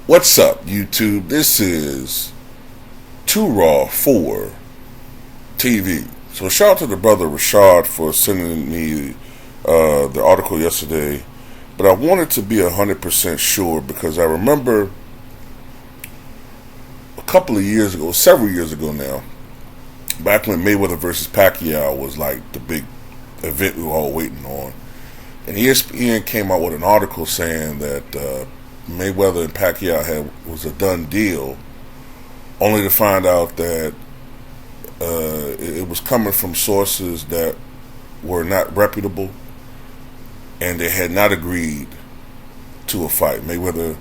What's up, YouTube? This is Too Raw for TV. So shout out to the brother Rashad for sending me the article yesterday. But I wanted to be 100% sure because I remember a couple of years ago, several years ago now, back when Mayweather versus Pacquiao was like the big event we were all waiting on. And ESPN came out with an article saying that Mayweather and Pacquiao was a done deal, only to find out that it was coming from sources that were not reputable, and they had not agreed to a fight. Mayweather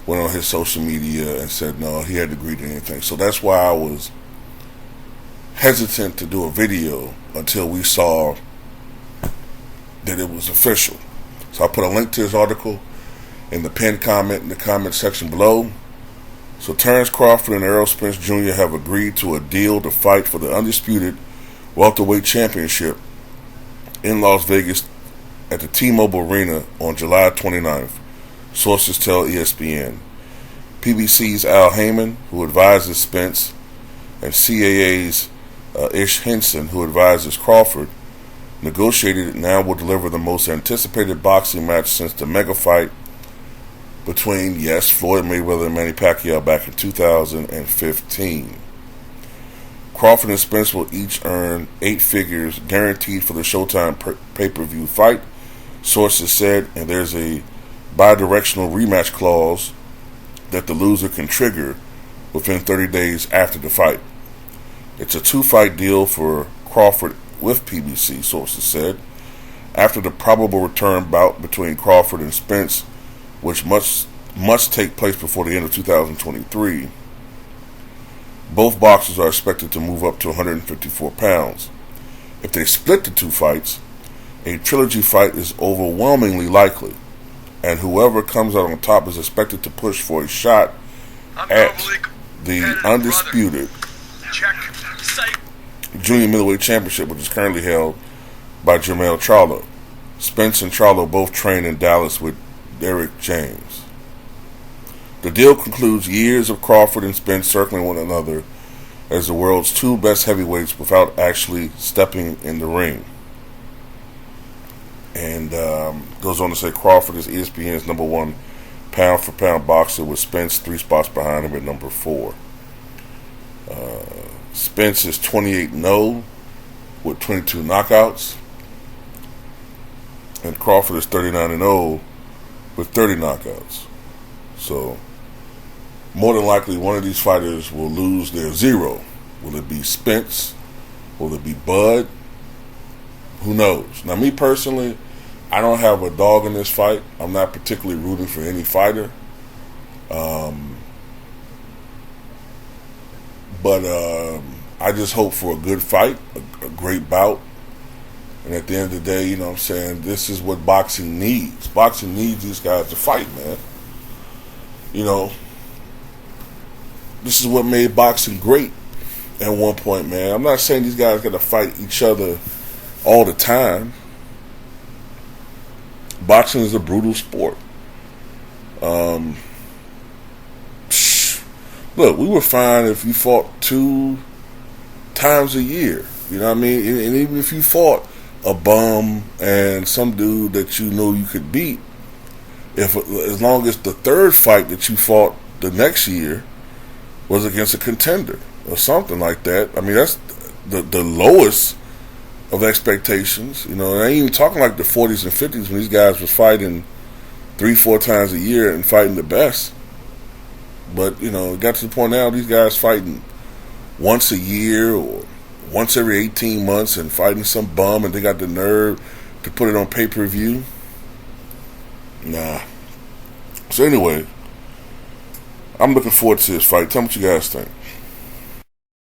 went on his social media and said no, he hadn't agreed to anything. So that's why I was hesitant to do a video until we saw that it was official. So I put a link to his article in the pinned comment in the comment section below. So Terrence Crawford and Errol Spence Jr. have agreed to a deal to fight for the undisputed welterweight championship in Las Vegas at the T-Mobile Arena on July 29th, sources tell ESPN. PBC's Al Heyman, who advises Spence, and CAA's Ish Henson, who advises Crawford, negotiated and now will deliver the most anticipated boxing match since the mega fight between, Floyd Mayweather and Manny Pacquiao back in 2015. Crawford and Spence will each earn 8 figures guaranteed for the Showtime pay-per-view fight, sources said, and there's a bi-directional rematch clause that the loser can trigger within 30 days after the fight. It's a 2-fight deal for Crawford with PBC, sources said, after the probable return bout between Crawford and Spence, which must take place before the end of 2023. Both boxers are expected to move up to 154 pounds. If they split the 2 fights, a trilogy fight is overwhelmingly likely, and whoever comes out on top is expected to push for a shot at the undisputed junior middleweight championship, which is currently held by Jermell Charlo. Spence and Charlo both train in Dallas with Derek James. The deal concludes years of Crawford and Spence circling one another as the world's 2 best heavyweights without actually stepping in the ring. And goes on to say Crawford is ESPN's number 1 pound-for-pound boxer, with Spence 3 spots behind him at number 4. Spence is 28-0 with 22 knockouts, and Crawford is 39-0 with 30 knockouts. So, more than likely, one of these fighters will lose their 0. Will it be Spence? Will it be Bud? Who knows? Now, me personally, I don't have a dog in this fight. I'm not particularly rooting for any fighter. But I just hope for a good fight, a great bout. And at the end of the day, you know what I'm saying, this is what boxing needs. Boxing needs these guys to fight, man. You know, this is what made boxing great at one point, man. I'm not saying these guys got to fight each other all the time. Boxing is a brutal sport. Look, we were fine if you fought 2 times a year. You know what I mean? And even if you fought a bum and some dude that you know you could beat, as long as the 3rd fight that you fought the next year was against a contender or something like that. I mean, that's the lowest of expectations. You know, and I ain't even talking like the 40s and 50s when these guys was fighting 3-4 times a year and fighting the best. But, you know, it got to the point now these guys fighting once a year or once every 18 months and fighting some bum, and they got the nerve to put it on pay-per-view. Nah. So anyway, I'm looking forward to this fight. Tell me what you guys think.